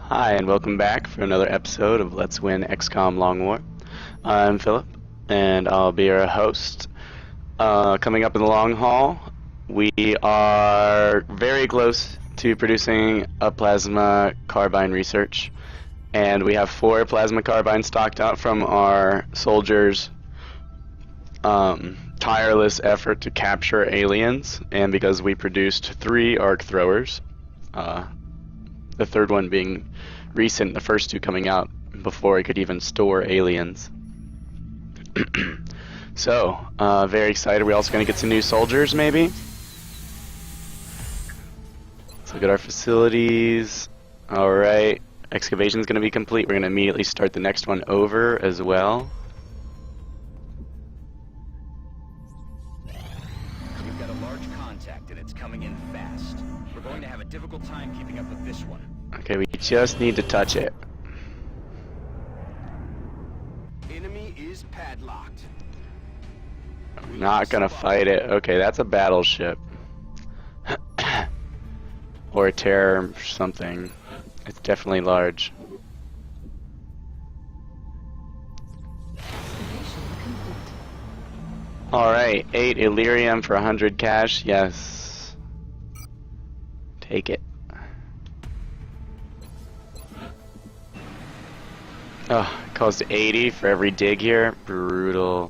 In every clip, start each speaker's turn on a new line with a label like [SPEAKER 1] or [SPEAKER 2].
[SPEAKER 1] Hi, and welcome back for another episode of Let's Win XCOM Long War. I'm Philip, and I'll be your host. Coming up in the long haul, we are very close to producing a plasma carbine research, and we have 4 plasma carbines stocked out from our soldiers' tireless effort to capture aliens, and because we produced 3 arc throwers, the third one being recent, the first 2 coming out before it could even store aliens. So, very excited. We're also going to get some new soldiers, maybe. Let's look at our facilities. Alright, excavation's going to be complete. We're going to immediately start the next one over as well.
[SPEAKER 2] We've got a large contact and it's coming in fast. We're going to have a difficult time keeping up with this one.
[SPEAKER 1] Okay, we just need to touch it.
[SPEAKER 2] Enemy is padlocked.
[SPEAKER 1] I'm not gonna fight it. Okay, that's a battleship. Or a terror or something. It's definitely large. Alright, 8 Illyrium for 100 cash. Yes. Take it. Oh, it costs 80 for every dig here. Brutal.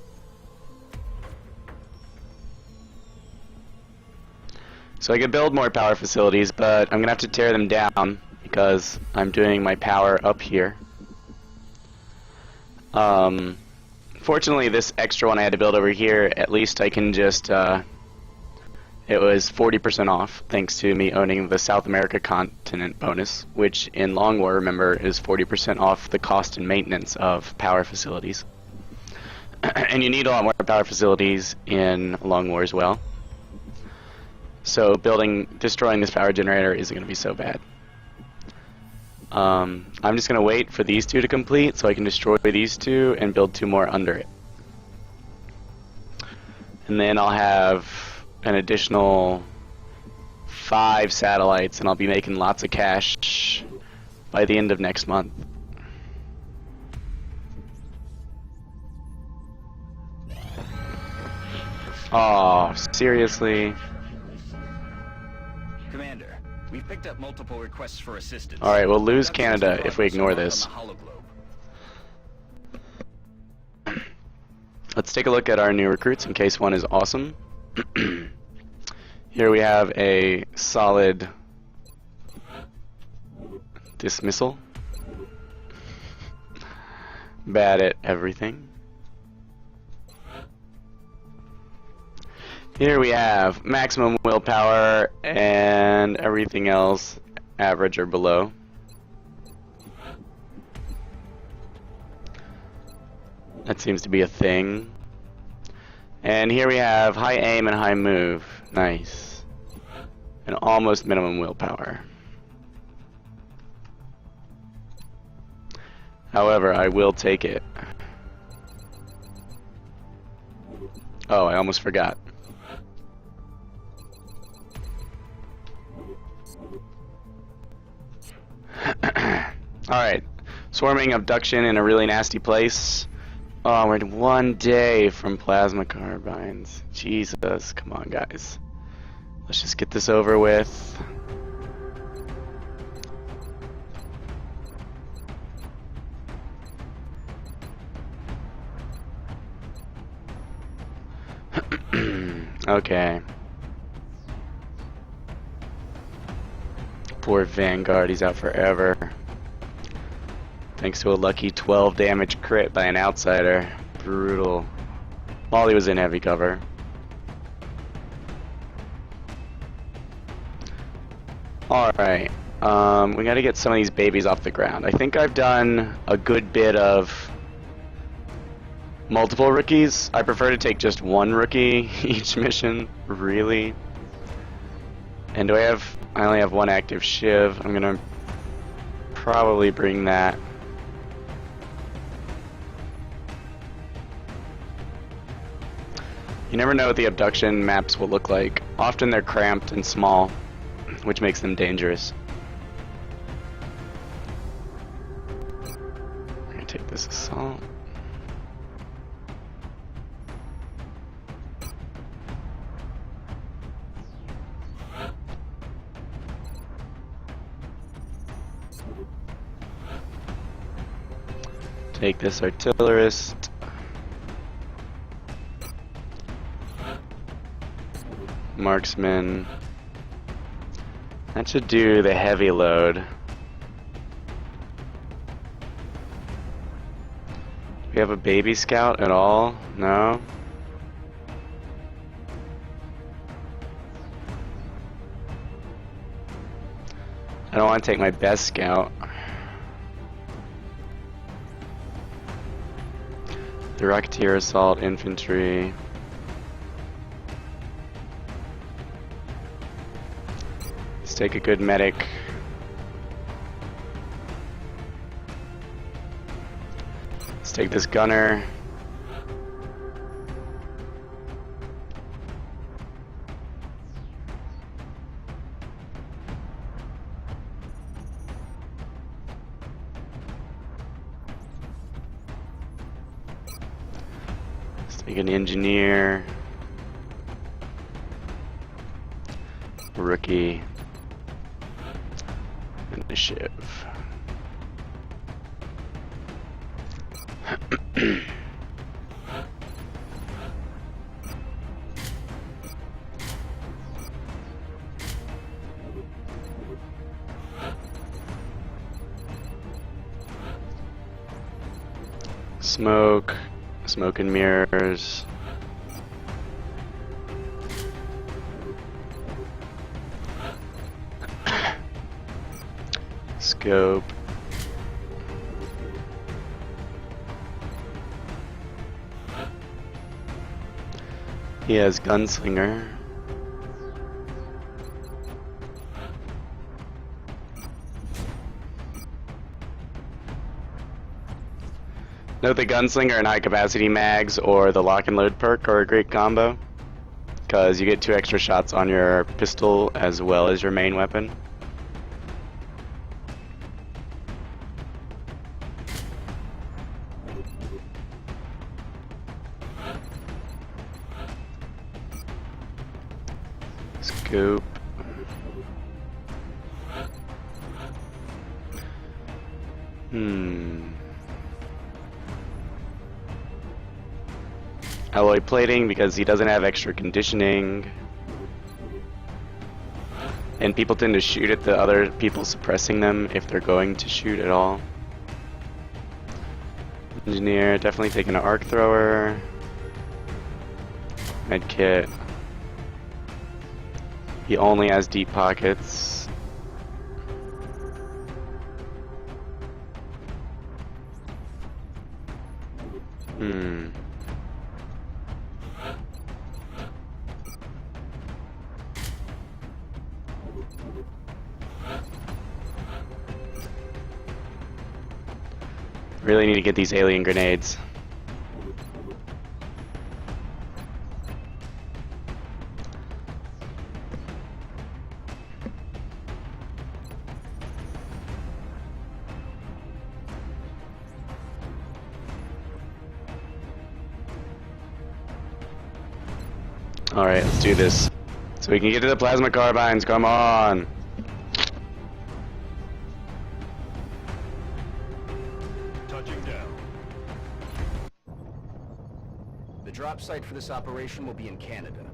[SPEAKER 1] So I could build more power facilities, but I'm gonna have to tear them down because I'm doing my power up here. Fortunately, this extra one I had to build over here, at least I can just, it was 40% off, thanks to me owning the South America continent bonus, which in Long War, remember, is 40% off the cost and maintenance of power facilities. And you need a lot more power facilities in Long War as well. So destroying this power generator isn't going to be so bad. I'm just going to wait for these 2 to complete so I can destroy these 2 and build 2 more under it. And then I'll have an additional 5 satellites, and I'll be making lots of cash by the end of next month. Oh, seriously?
[SPEAKER 2] Commander, we've picked up multiple requests for assistance.
[SPEAKER 1] Alright, we'll lose Canada if we ignore this. Let's take a look at our new recruits in case one is awesome. Here we have a solid dismissal. Bad at everything. Here we have maximum willpower and everything else average or below. That seems to be a thing. And here we have high aim and high move. Nice. And almost minimum willpower. However, I will take it. Oh, I almost forgot. Alright. Swarming abduction in a really nasty place. Oh, we're 1 day from plasma carbines. Jesus, come on, guys. Let's just get this over with. Okay. Poor Vanguard, he's out forever. Thanks to a lucky 12 damage crit by an outsider. Brutal. While he was in heavy cover. Alright. We gotta get some of these babies off the ground. I think I've done a good bit of multiple rookies. I prefer to take just 1 rookie each mission, really. And I only have 1 active Shiv. I'm gonna probably bring that. You never know what the abduction maps will look like. Often they're cramped and small, which makes them dangerous. this assault. Take this artillerist. Marksman. That should do the heavy load. Do we have a baby scout at all? No? I don't want to take my best scout. The Rocketeer Assault Infantry. Let's take a good medic. Let's take this gunner. Take an engineer, rookie, and a shiv. Smoke. Smoke and mirrors. Scope. He has Gunslinger. Note the Gunslinger and high capacity mags or the lock and load perk are a great combo, because you get 2 extra shots on your pistol as well as your main weapon. Scoop. Alloy plating because he doesn't have extra conditioning. And people tend to shoot at the other people, suppressing them if they're going to shoot at all. Engineer, definitely taking an arc thrower. Medkit. He only has deep pockets. Really need to get these alien grenades. Alright, let's do this. So we can get to the plasma carbines, come on!
[SPEAKER 2] Touching down. The drop site for this operation will be in Canada.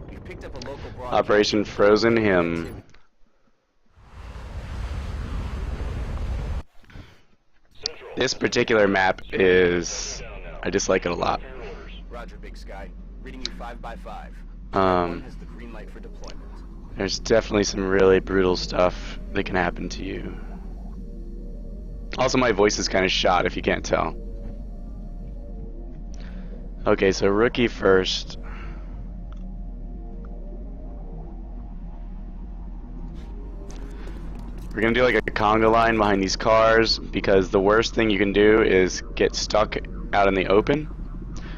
[SPEAKER 2] We've picked up a local broadcast.
[SPEAKER 1] Operation Frozen Him. This particular map is... I just like it a lot.
[SPEAKER 2] Roger, Big Sky. Reading you 5 by 5. Has the green light for deployment.
[SPEAKER 1] There's definitely some really brutal stuff that can happen to you. Also, my voice is kind of shot if you can't tell. Okay, so rookie first. We're gonna do like a conga line behind these cars, because the worst thing you can do is get stuck out in the open.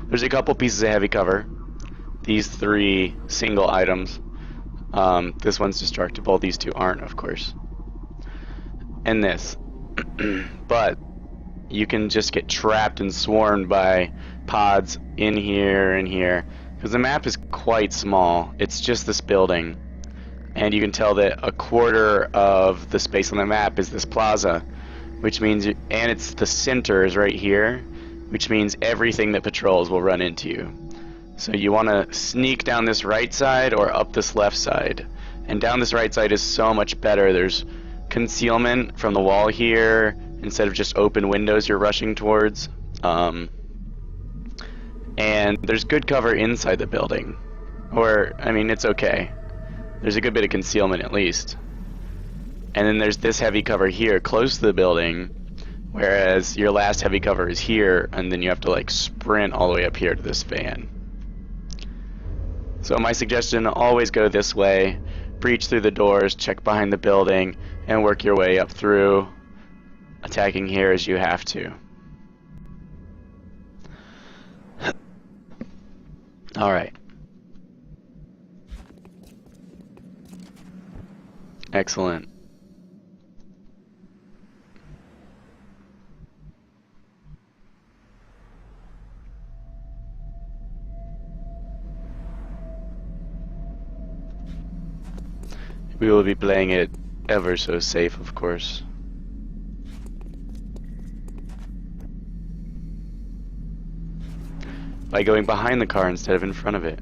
[SPEAKER 1] There's a couple pieces of heavy cover. These 3 single items. This one's destructible. These 2 aren't, of course. And this. But you can just get trapped and swarmed by pods in here and here. Because the map is quite small. It's just this building. And you can tell that a quarter of the space on the map is this plaza, which means, and it's the center is right here, which means everything that patrols will run into you. So you want to sneak down this right side or up this left side. And down this right side is so much better. There's concealment from the wall here instead of just open windows you're rushing towards. And there's good cover inside the building. Or, I mean, it's okay. There's a good bit of concealment at least. And then there's this heavy cover here close to the building, whereas your last heavy cover is here, and then you have to like sprint all the way up here to this van. So my suggestion, always go this way, breach through the doors, check behind the building, and work your way up through, attacking here as you have to. Alright. Excellent. We will be playing it ever so safe, of course. By going behind the car instead of in front of it.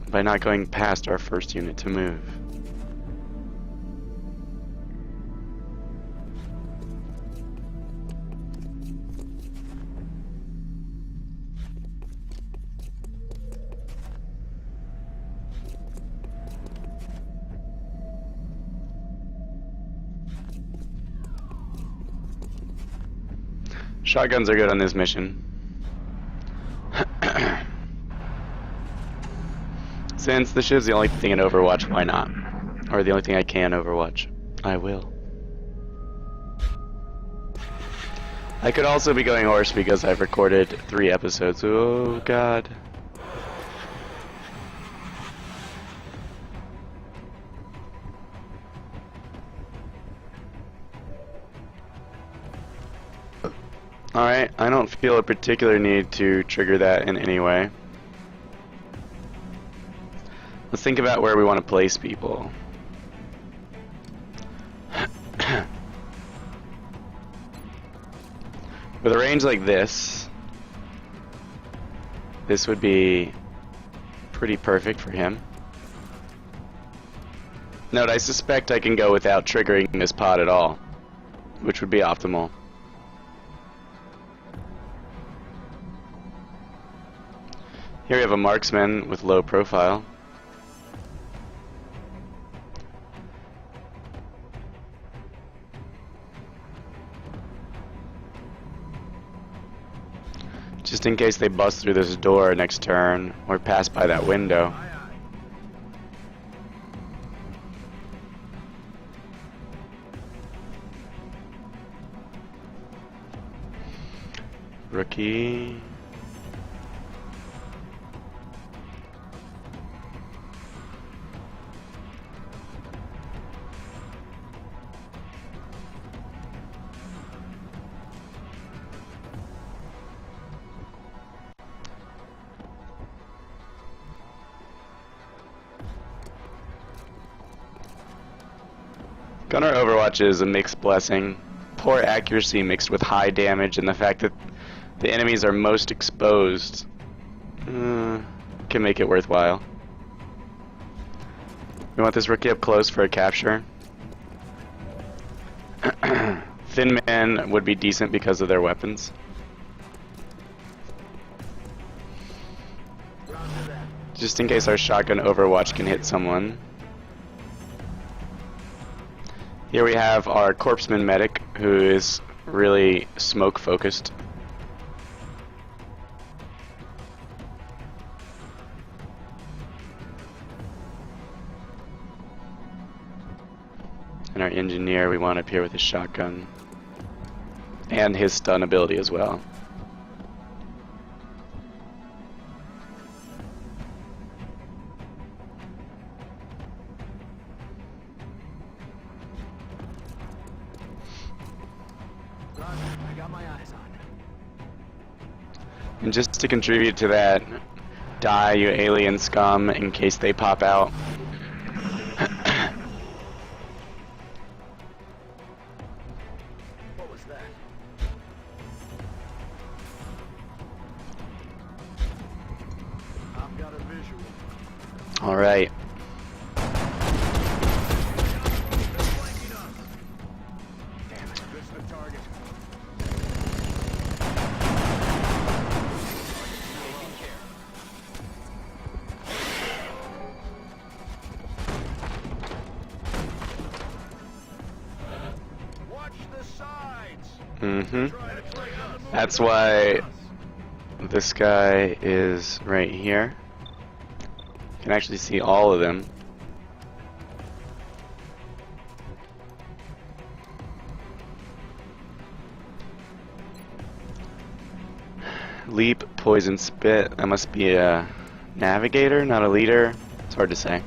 [SPEAKER 1] By not going past our first unit to move. Shotguns are good on this mission. Since the shiv's the only thing in Overwatch, why not? Or the only thing I can Overwatch. I will. I could also be going horse because I've recorded 3 episodes. Oh god. Alright, I don't feel a particular need to trigger that in any way. Let's think about where we want to place people. With a range like this, this would be pretty perfect for him. Note, I suspect I can go without triggering this pod at all, which would be optimal. Here we have a marksman with low profile. Just in case they bust through this door next turn or pass by that window. Rookie. Gunner Overwatch is a mixed blessing. Poor accuracy mixed with high damage and the fact that the enemies are most exposed can make it worthwhile. We want this rookie up close for a capture. Thin men would be decent because of their weapons. Just in case our shotgun Overwatch can hit someone. Here we have our corpseman medic, who is really smoke focused. And our engineer we want up here with his shotgun. And his stun ability as well. And just to contribute to that, die, you alien scum, in case they pop out.
[SPEAKER 2] What was that? I've got a visual.
[SPEAKER 1] All right.
[SPEAKER 2] Damn it, miss the target. Taking care. Watch the sides.
[SPEAKER 1] That's why this guy is right here. You can actually see all of them. Leap, poison, spit. That must be a navigator, not a leader. It's hard to say.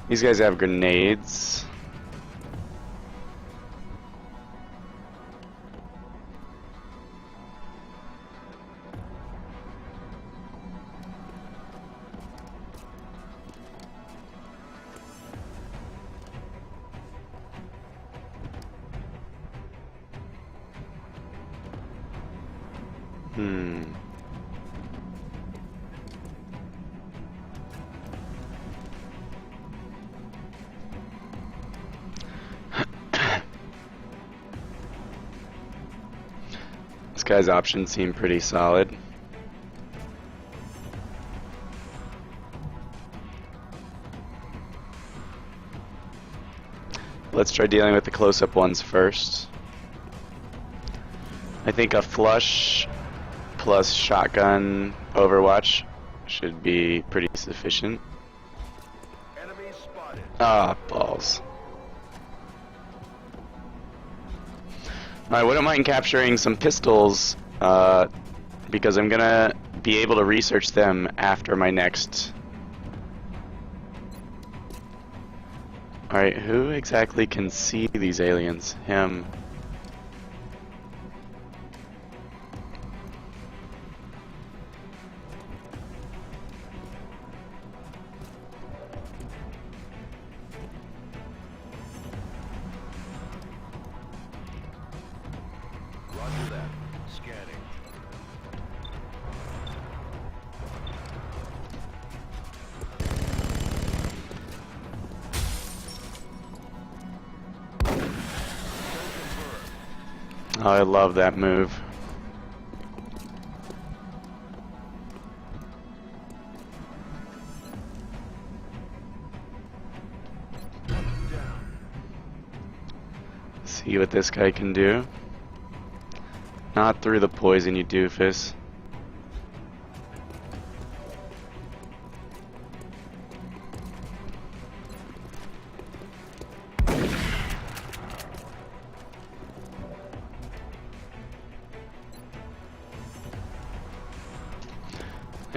[SPEAKER 1] These guys have grenades. This guy's options seem pretty solid. Let's try dealing with the close-up ones first. I think a flush plus shotgun Overwatch should be pretty sufficient.
[SPEAKER 2] Enemy spotted.
[SPEAKER 1] Ah, balls. I wouldn't mind capturing some pistols, because I'm gonna be able to research them after my next... Alright, who exactly can see these aliens? Him.
[SPEAKER 2] Roger that. Scanning.
[SPEAKER 1] Oh, I love that move. See what this guy can do. Not through the poison, you doofus.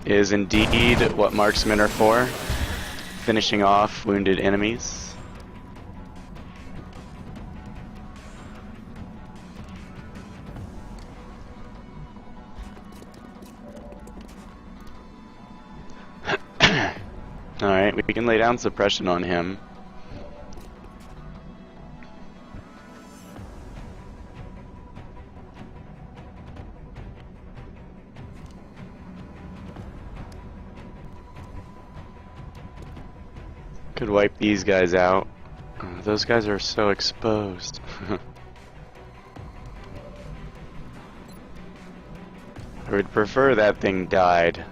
[SPEAKER 1] Is indeed what marksmen are for, finishing off wounded enemies. Alright, we can lay down suppression on him. Could wipe these guys out. Those guys are so exposed. I would prefer that thing died.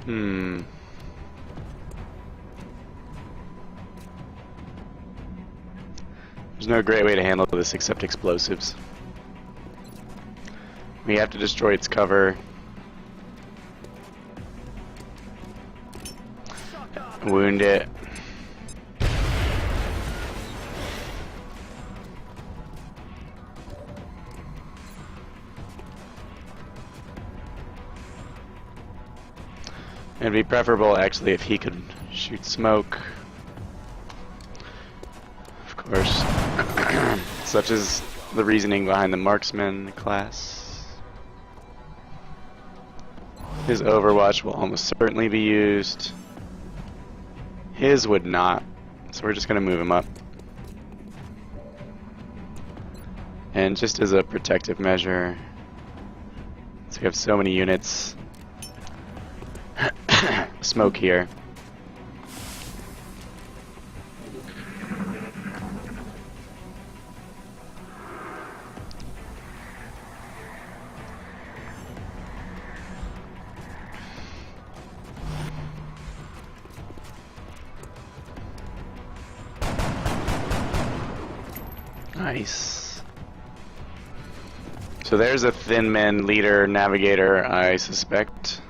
[SPEAKER 1] Hmm. There's no great way to handle this except explosives. We have to destroy its cover. Wound it. It'd be preferable actually if he could shoot smoke. Of course. Such is the reasoning behind the marksman class. His Overwatch will almost certainly be used. His would not. So we're just going to move him up. And just as a protective measure, so we have so many units, smoke here. Nice. So there's a thin man leader, navigator, I suspect.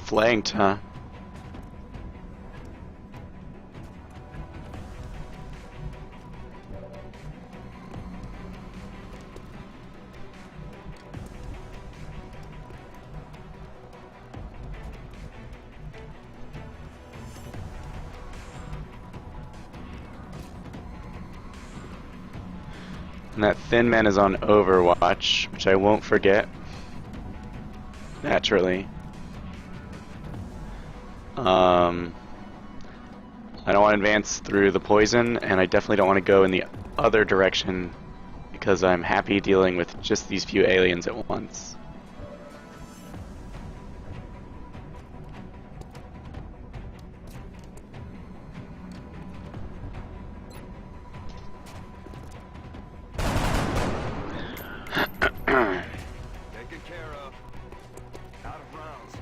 [SPEAKER 1] Flanked, huh? And that thin man is on Overwatch, which I won't forget. Naturally. I don't want to advance through the poison, and I definitely don't want to go in the other direction because I'm happy dealing with just these few aliens at once.
[SPEAKER 2] Taken care of. Out of rounds.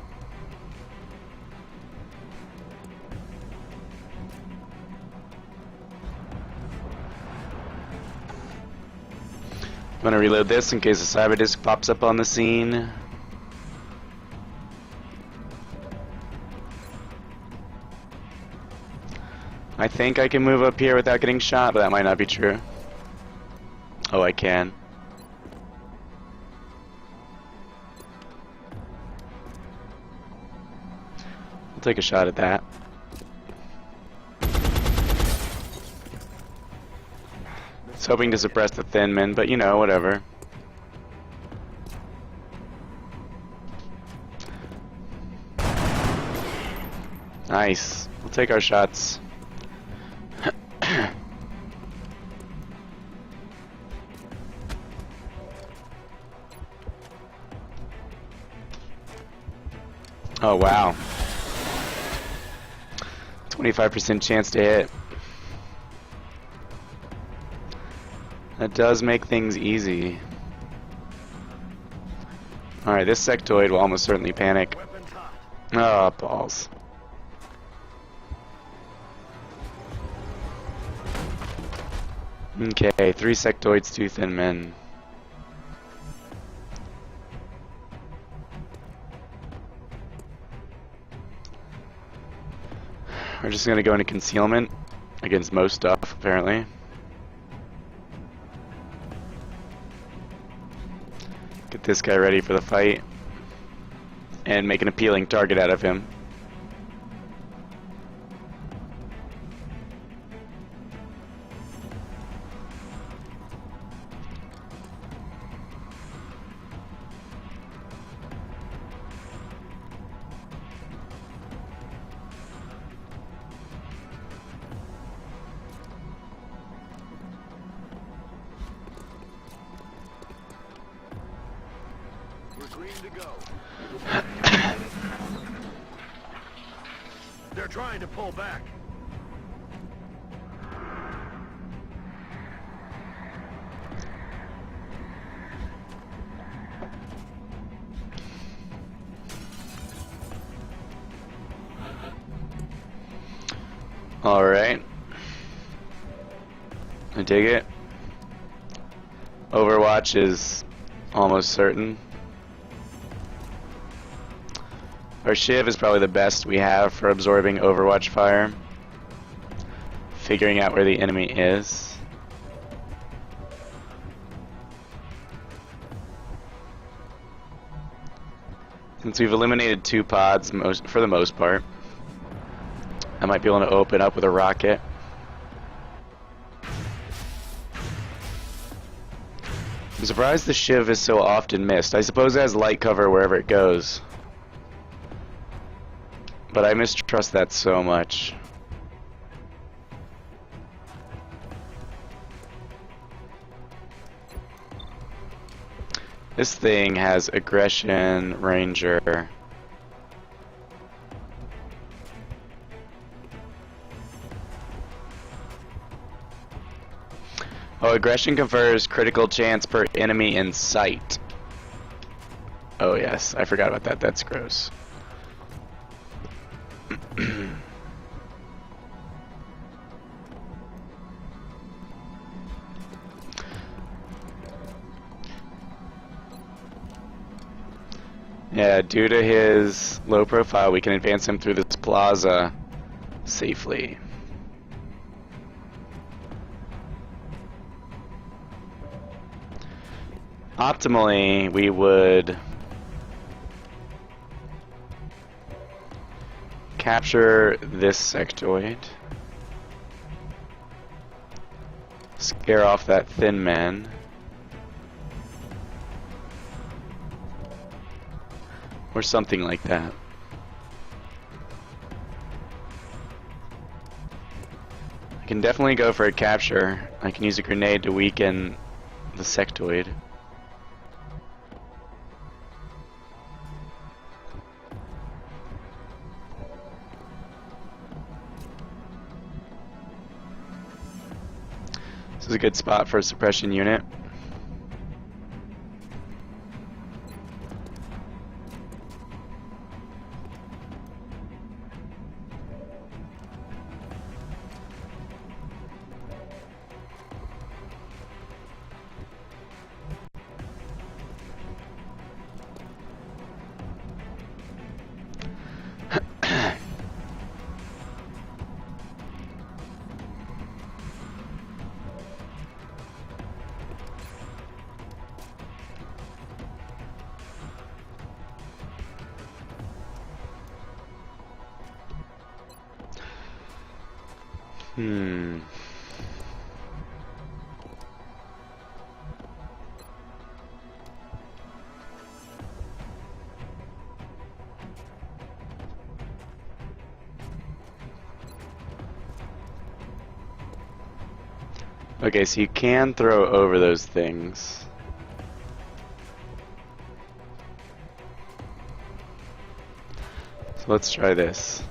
[SPEAKER 1] I'm gonna reload this in case a cyber disc pops up on the scene. I think I can move up here without getting shot, but that might not be true. Oh, I can. I'll take a shot at that. I was hoping to suppress the thin men, but you know, whatever. Nice. We'll take our shots. Oh wow. 25% chance to hit. That does make things easy. Alright, this sectoid will almost certainly panic. Oh, balls. Okay, 3 sectoids, 2 thin men. We're just gonna go into concealment against most stuff, apparently. Get this guy ready for the fight and make an appealing target out of him.
[SPEAKER 2] We're green to go.
[SPEAKER 3] They're trying to pull back.
[SPEAKER 1] Alright. I dig it. Overwatch is almost certain. Our Shiv is probably the best we have for absorbing Overwatch fire. Figuring out where the enemy is. Since we've eliminated 2 pods for the most part, I might be able to open up with a rocket. I'm surprised the Shiv is so often missed. I suppose it has light cover wherever it goes. But I mistrust that so much. This thing has aggression, ranger. Oh, aggression confers critical chance per enemy in sight. Oh yes, I forgot about that. That's gross. Yeah, due to his low profile, we can advance him through this plaza safely. Optimally, we would capture this sectoid, scare off that thin man, or something like that. I can definitely go for a capture. I can use a grenade to weaken the sectoid. This is a good spot for a suppression unit. Okay, so you can throw over those things. So let's try this.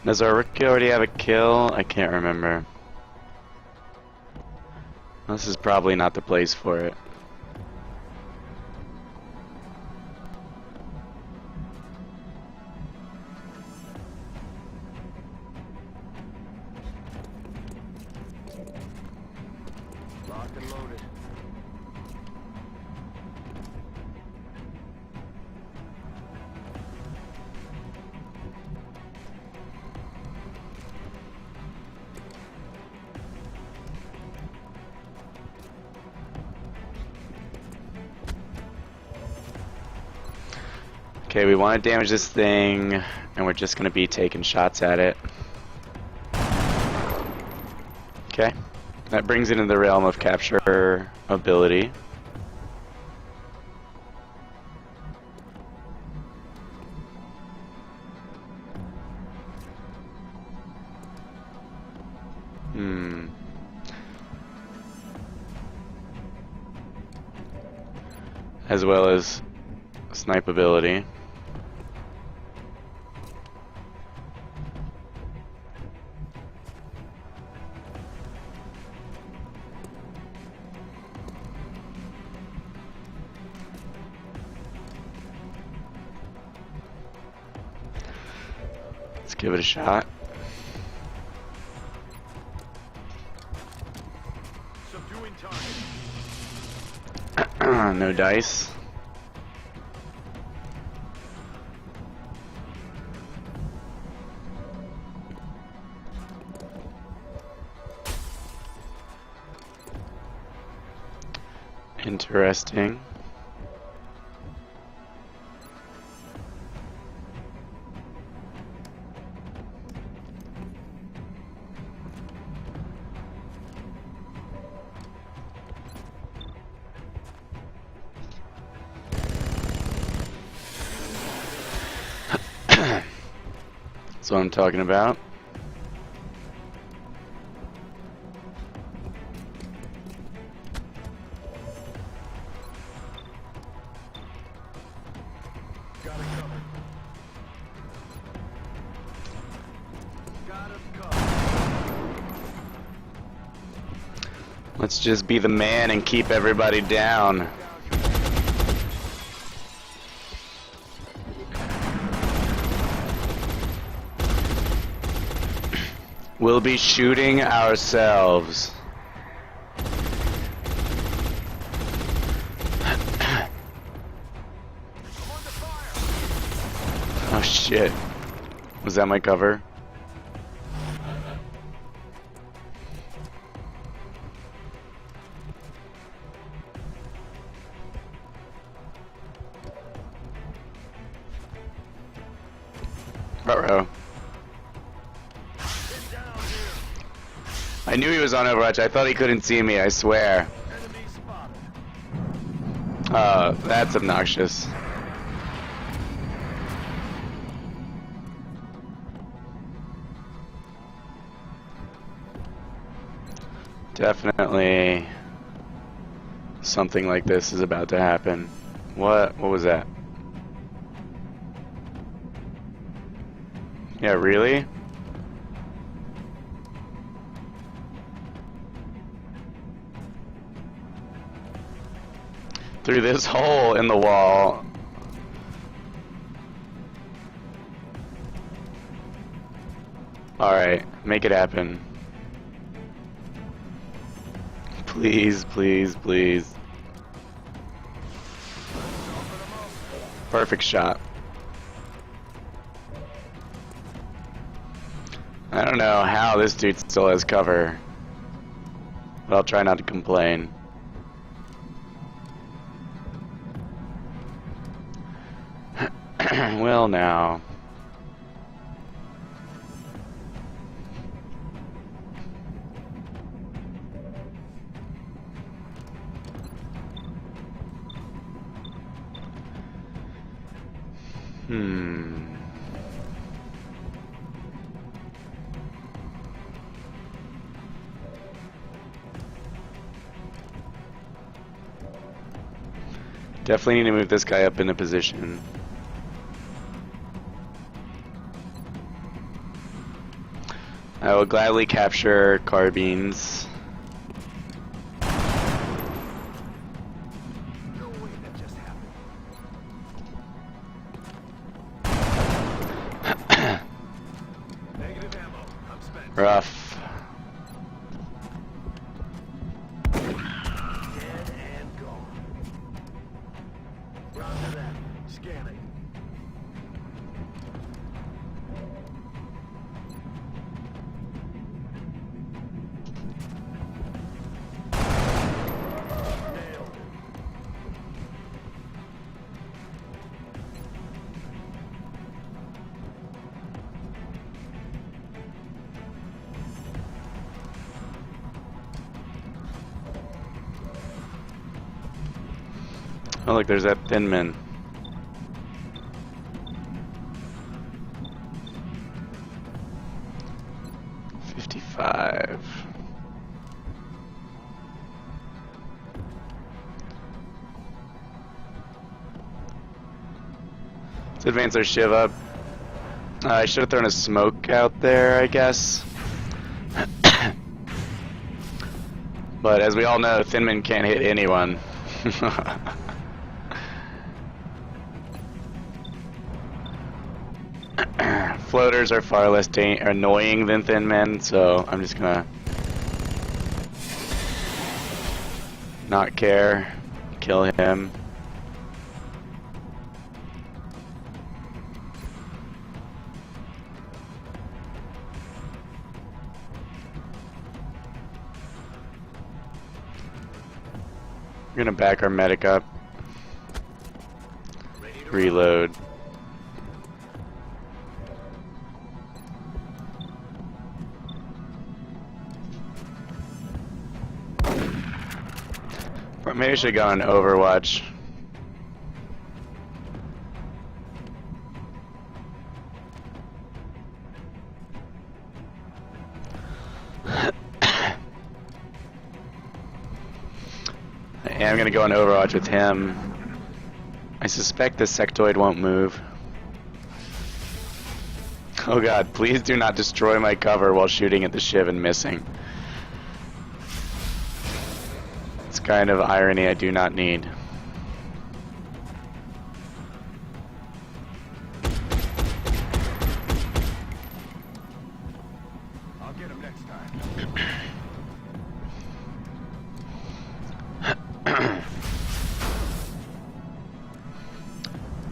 [SPEAKER 1] Does our rookie already have a kill? I can't remember. This is probably not the place for it.
[SPEAKER 3] Locked and loaded.
[SPEAKER 1] Okay, we want to damage this thing, and we're just going to be taking shots at it. Okay, that brings it into the realm of capture ability. as well as snipe ability. Let's give it a shot.
[SPEAKER 3] Subduing target.
[SPEAKER 1] No dice. Interesting. That's what I'm talking about.
[SPEAKER 3] Got it covered. Got us covered.
[SPEAKER 1] Let's just be the man and keep everybody down. We'll be shooting ourselves. Oh shit. Was that my cover? Uh-oh. I knew he was on Overwatch. I thought he couldn't see me, I swear.
[SPEAKER 3] Enemy spotted.
[SPEAKER 1] Oh, that's obnoxious. Definitely something like this is about to happen. What was that? Yeah, really? Through this hole in the wall. Alright, make it happen. Please, please, please. Perfect shot. I don't know how this dude still has cover, but I'll try not to complain. Well, now. Definitely need to move this guy up into position. I will gladly capture carbines.
[SPEAKER 3] No way that just happened. Negative ammo. I'm spent.
[SPEAKER 1] Rough.
[SPEAKER 3] Dead and gone. Roger that. Scanning. Nailed it.
[SPEAKER 1] Oh look, there's that thin man. Let's advance our shiv up. I should have thrown a smoke out there, I guess. But as we all know, Thinman can't hit anyone. Floaters are far less annoying than Thin Men, so I'm just gonna not care, kill him. We're gonna back our medic up. Reload. Or maybe I should go on Overwatch. I am gonna go on Overwatch with him. I suspect the sectoid won't move. Oh god, please do not destroy my cover while shooting at the shiv and missing. It's kind of irony I do not need.
[SPEAKER 3] I'll get him next time.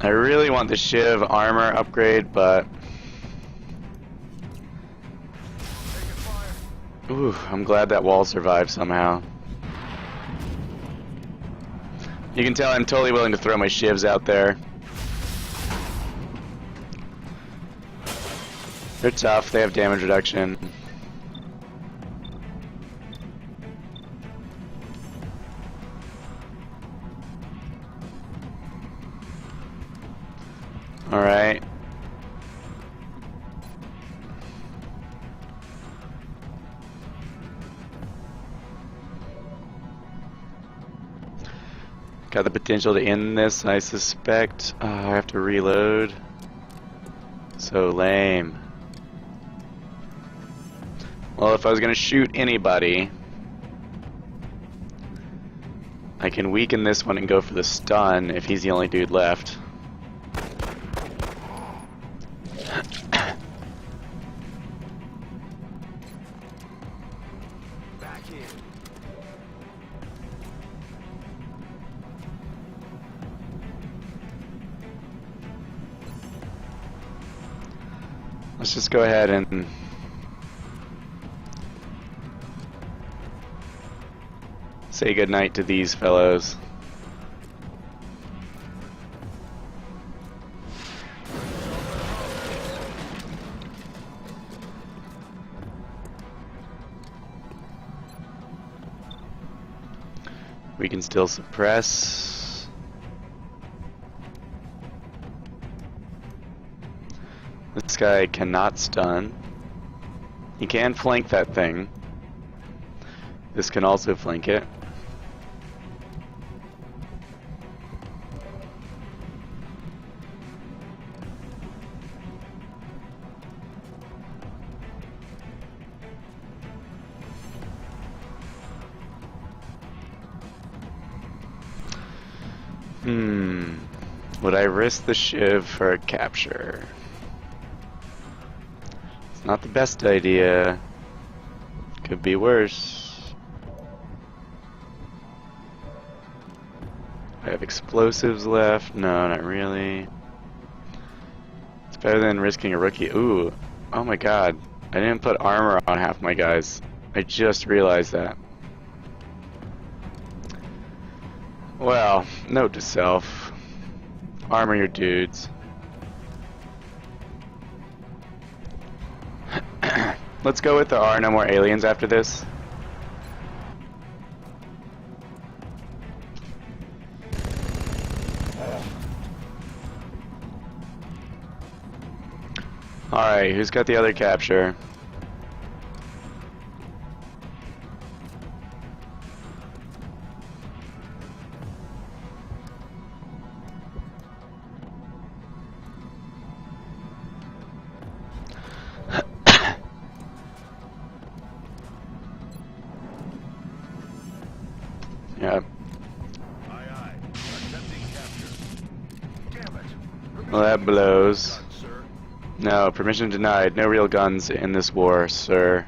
[SPEAKER 1] I really want the shiv armor upgrade, but ooh, I'm glad that wall survived somehow. You can tell I'm totally willing to throw my shivs out there. They're tough, they have damage reduction. Alright. Got the potential to end this, I suspect. I have to reload. So lame. Well, if I was gonna shoot anybody, I can weaken this one and go for the stun if he's the only dude left.
[SPEAKER 3] Back in.
[SPEAKER 1] Let's just go ahead and say goodnight to these fellows. We can still suppress. This guy cannot stun. He can flank that thing. This can also flank it. Would I risk the shiv for a capture? It's not the best idea. Could be worse. I have explosives left. No, not really. It's better than risking a rookie. Ooh. Oh my god. I didn't put armor on half my guys. I just realized that. Well, note to self. Armor your dudes. Let's go with there are no more aliens after this. Alright, who's got the other capture? Well, that blows.
[SPEAKER 3] Gun, sir.
[SPEAKER 1] No, permission denied. No real guns in this war, sir.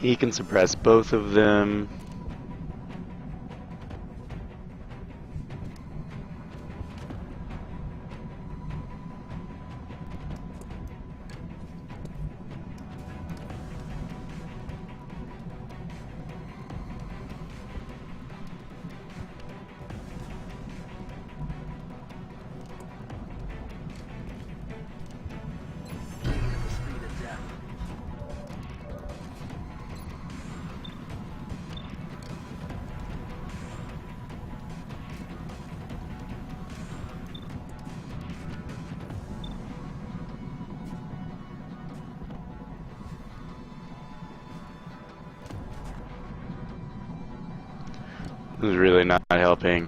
[SPEAKER 1] He can suppress both of them.
[SPEAKER 3] The speed of death.
[SPEAKER 1] This is really not helping.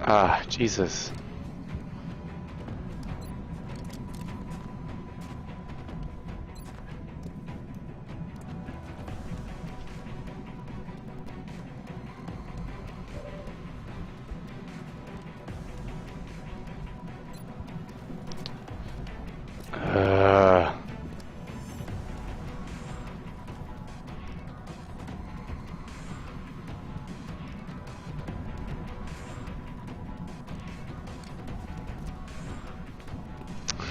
[SPEAKER 1] Ah, Jesus. Uh.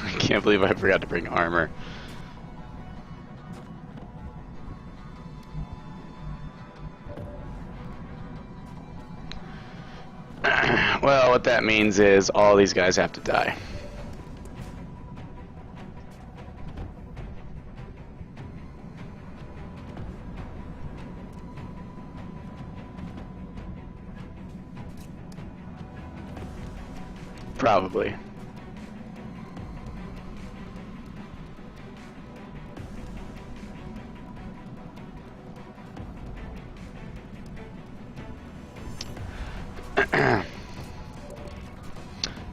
[SPEAKER 1] I can't believe I forgot to bring armor. Well, what that means is all these guys have to die. Probably.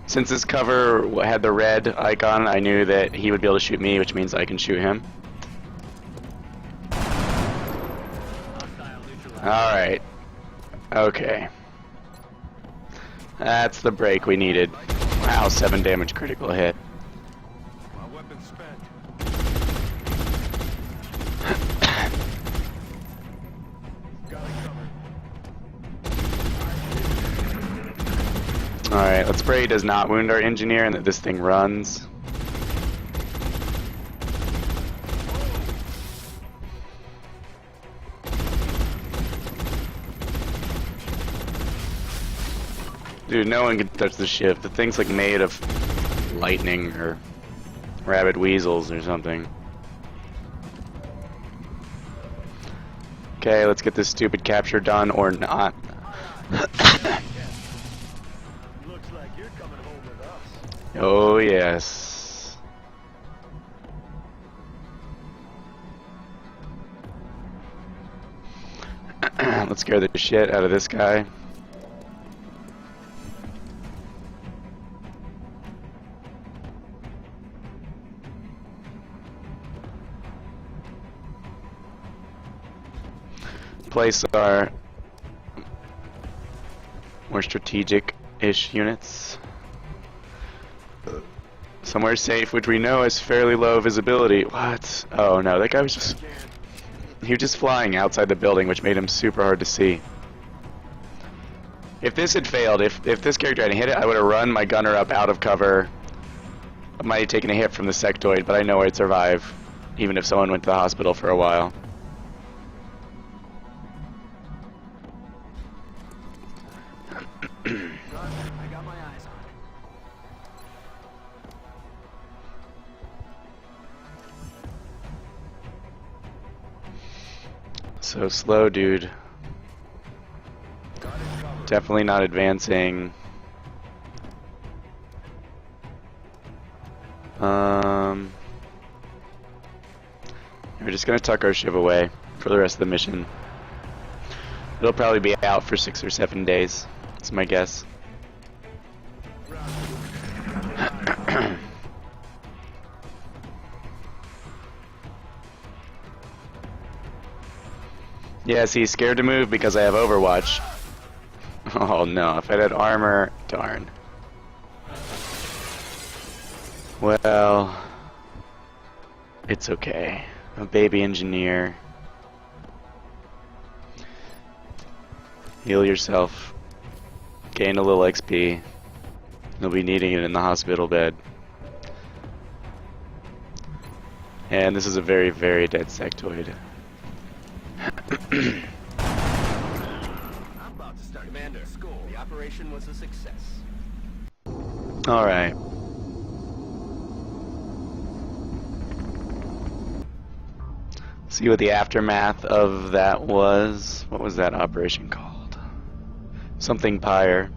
[SPEAKER 1] Since this cover had the red icon, I knew that he would be able to shoot me, which means I can shoot him. Alright. Okay. That's the break we needed. Wow, 7 damage critical hit.
[SPEAKER 3] My weapon's spent. Got it covered.
[SPEAKER 1] Alright, let's pray he does not wound our engineer and that this thing runs. Dude, no one can touch the ship. The thing's like made of lightning or rabid weasels or something. Okay, let's get this stupid capture done or not.
[SPEAKER 3] Looks like you're coming home with us.
[SPEAKER 1] Oh, yes. Let's scare the shit out of this guy. Place our more strategic-ish units somewhere safe, which we know has fairly low visibility. What? Oh no, that guy was just... He was just flying outside the building, which made him super hard to see. If this had failed, if this character hadn't hit it, I would have run my gunner up out of cover. I might have taken a hit from the sectoid, but I know I'd survive, even if someone went to the hospital for a while.
[SPEAKER 3] I got my eyes
[SPEAKER 1] So slow, dude.
[SPEAKER 3] Got it covered.
[SPEAKER 1] Definitely not advancing. We're just gonna tuck our ship away for the rest of the mission. It'll probably be out for 6 or 7 days. That's my guess. Yeah, see, scared to move because I have Overwatch. Oh no, if I had armor, darn. Well, it's okay. I'm a baby engineer. Heal yourself. Gain a little XP. You'll be needing it in the hospital bed. And this is a very, very dead sectoid.
[SPEAKER 2] I'm about to start. Commander, school. The operation was a success.
[SPEAKER 1] Alright. See what the aftermath of that was. What was that operation called? Something Pyre.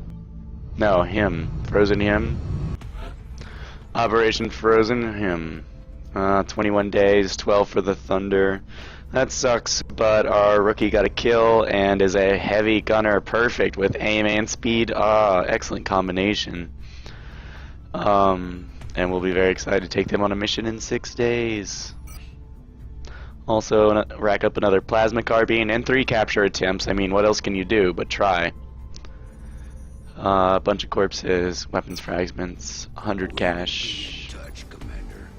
[SPEAKER 1] No, him. Frozen Him. Operation Frozen Him. 21 days, 12 for the Thunder. That sucks, but our rookie got a kill and is a heavy gunner. Perfect with aim and speed. Excellent combination. And we'll be very excited to take them on a mission in 6 days. Also, rack up another plasma carbine and 3 capture attempts. I mean, what else can you do but try? A bunch of corpses, weapons fragments, 100 cash.
[SPEAKER 2] Touch, Commander.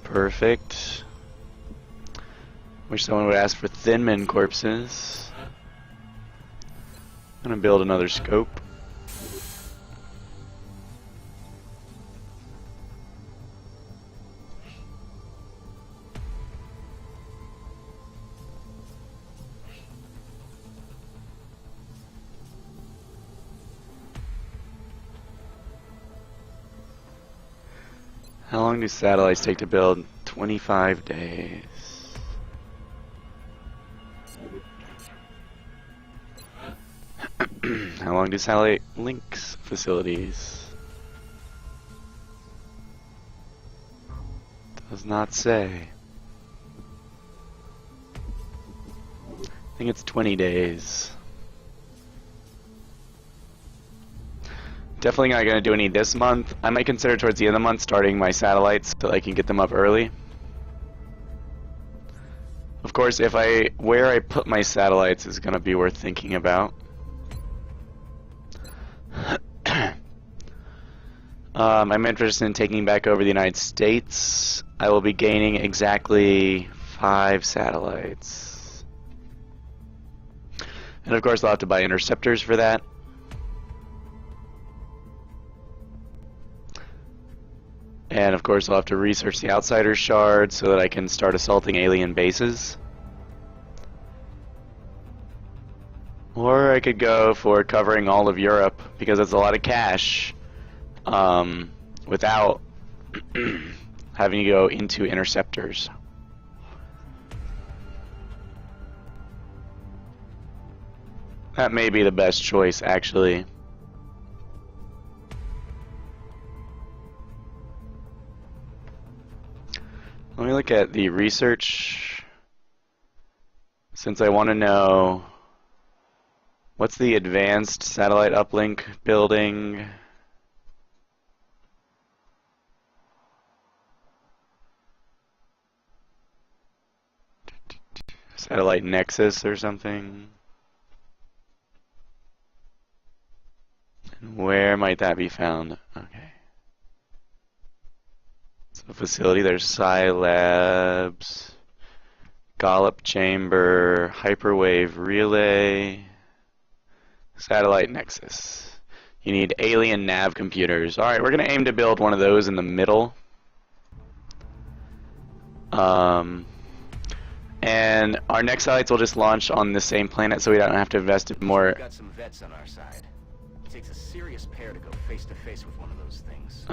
[SPEAKER 1] Perfect. Wish someone would ask for Thinman corpses. I'm gonna build another scope. How long do satellites take to build? 25 days. How long do satellite links facilities? Does not say. I think it's 20 days. Definitely not going to do any this month. I might consider towards the end of the month starting my satellites so I can get them up early. Of course, where I put my satellites is going to be worth thinking about. I'm interested in taking back over the United States. I will be gaining exactly 5 satellites. And of course I'll have to buy interceptors for that. And of course I'll have to research the Outsider Shard so that I can start assaulting alien bases. Or I could go for covering all of Europe, because it's a lot of cash, without having to go into interceptors. That may be the best choice, actually. Let me look at the research, since I want to know what's the advanced satellite uplink building. Satellite Nexus or something. And where might that be found? Okay. So facility, there's Scilabs, Gollop Chamber, Hyperwave Relay, Satellite Nexus. You need alien nav computers. Alright, we're going to aim to build one of those in the middle. And our next satellites will just launch on the same planet so we don't have to invest in more.
[SPEAKER 2] We've got some vets on our side. It takes a serious pair to go face to face with one of those things.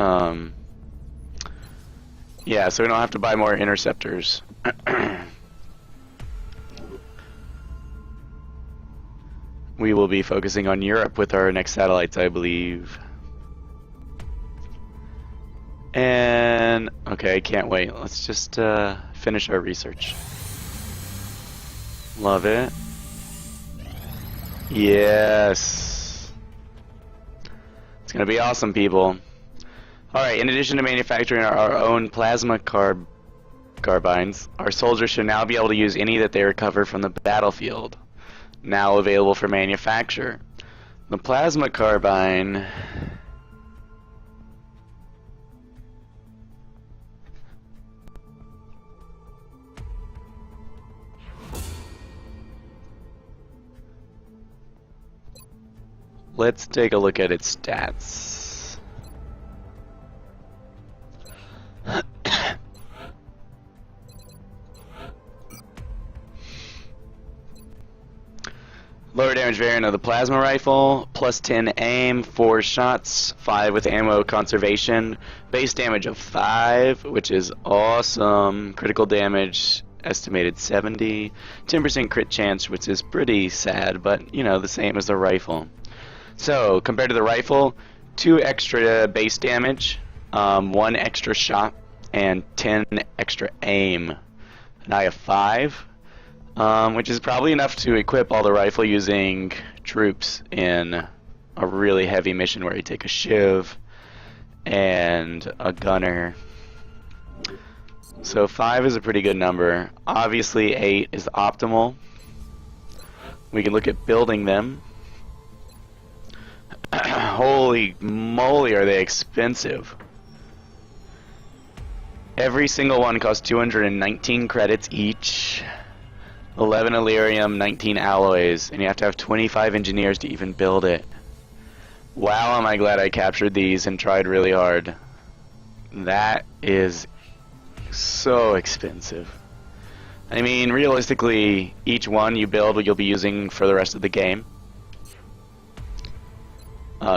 [SPEAKER 1] Yeah, so we don't have to buy more interceptors. We will be focusing on Europe with our next satellites, I believe. And okay, I can't wait. Let's just finish our research. Love it. Yes. It's gonna be awesome, people. Alright, in addition to manufacturing our own plasma carbines, our soldiers should now be able to use any that they recover from the battlefield. Now available for manufacture. The plasma carbine... Let's take a look at its stats. Lower damage variant of the plasma rifle, plus 10 aim, 4 shots, 5 with ammo conservation, base damage of 5, which is awesome, critical damage estimated 70, 10% crit chance, which is pretty sad, but you know, the same as the rifle. So, compared to the rifle, 2 extra base damage, 1 extra shot, and 10 extra aim. And I have 5. Which is probably enough to equip all the rifle using troops in a really heavy mission where you take a shiv and a gunner. So 5 is a pretty good number. Obviously 8 is optimal. We can look at building them. Holy moly, are they expensive. Every single one costs 219 credits each. 11 Illyrium, 19 alloys, and you have to have 25 engineers to even build it. Wow, am I glad I captured these and tried really hard. That is so expensive. I mean, realistically, each one you build you'll be using for the rest of the game.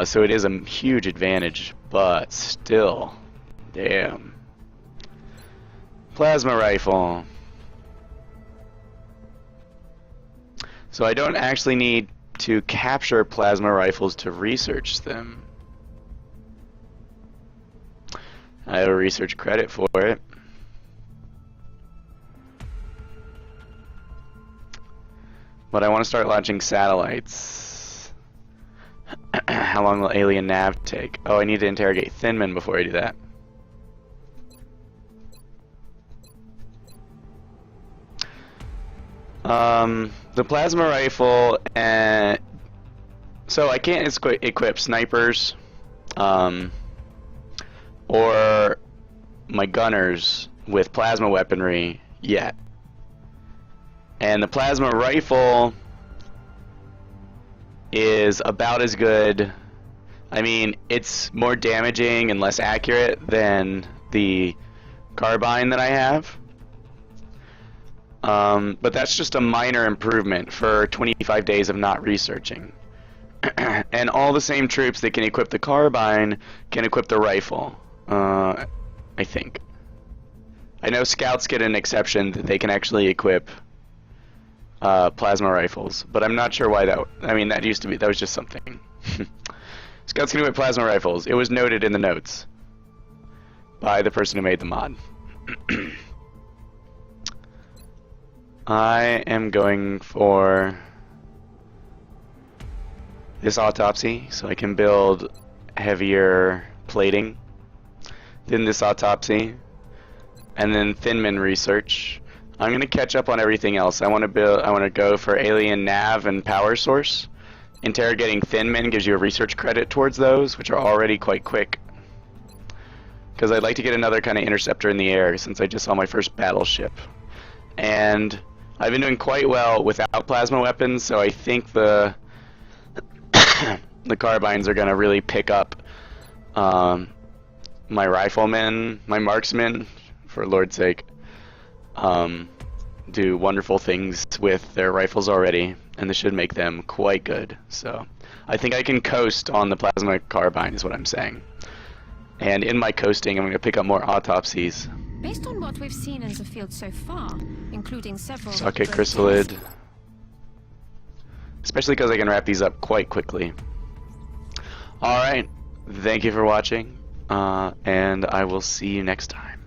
[SPEAKER 1] So it is a huge advantage, but still, damn. Plasma rifle. So I don't actually need to capture plasma rifles to research them. I have a research credit for it. But I want to start launching satellites. How long will alien nav take? Oh, I need to interrogate Thinman before I do that. The plasma rifle, so I can't equip snipers, or my gunners with plasma weaponry yet. And the plasma rifle is about as good. I mean, it's more damaging and less accurate than the carbine that I have. But that's just a minor improvement for 25 days of not researching. And all the same troops that can equip the carbine can equip the rifle, I think. I know scouts get an exception that they can actually equip plasma rifles, but I'm not sure why that. I mean, that was just something. Scouts can equip plasma rifles. It was noted in the notes by the person who made the mod. I am going for this autopsy, so I can build heavier plating. Then this autopsy, and then Thinman research. I'm gonna catch up on everything else. I want to go for alien nav and power source. Interrogating Thinman gives you a research credit towards those, which are already quite quick. Because I'd like to get another kind of interceptor in the air, since I just saw my first battleship. And I've been doing quite well without plasma weapons, so I think the carbines are gonna really pick up my riflemen, my marksmen, for Lord's sake, do wonderful things with their rifles already, and this should make them quite good. So I think I can coast on the plasma carbine is what I'm saying. And in my coasting, I'm going to pick up more autopsies.
[SPEAKER 4] Based on what we've seen in the field so far, including several...
[SPEAKER 1] Socket chrysalid. Especially because I can wrap these up quite quickly. Alright, thank you for watching, and I will see you next time.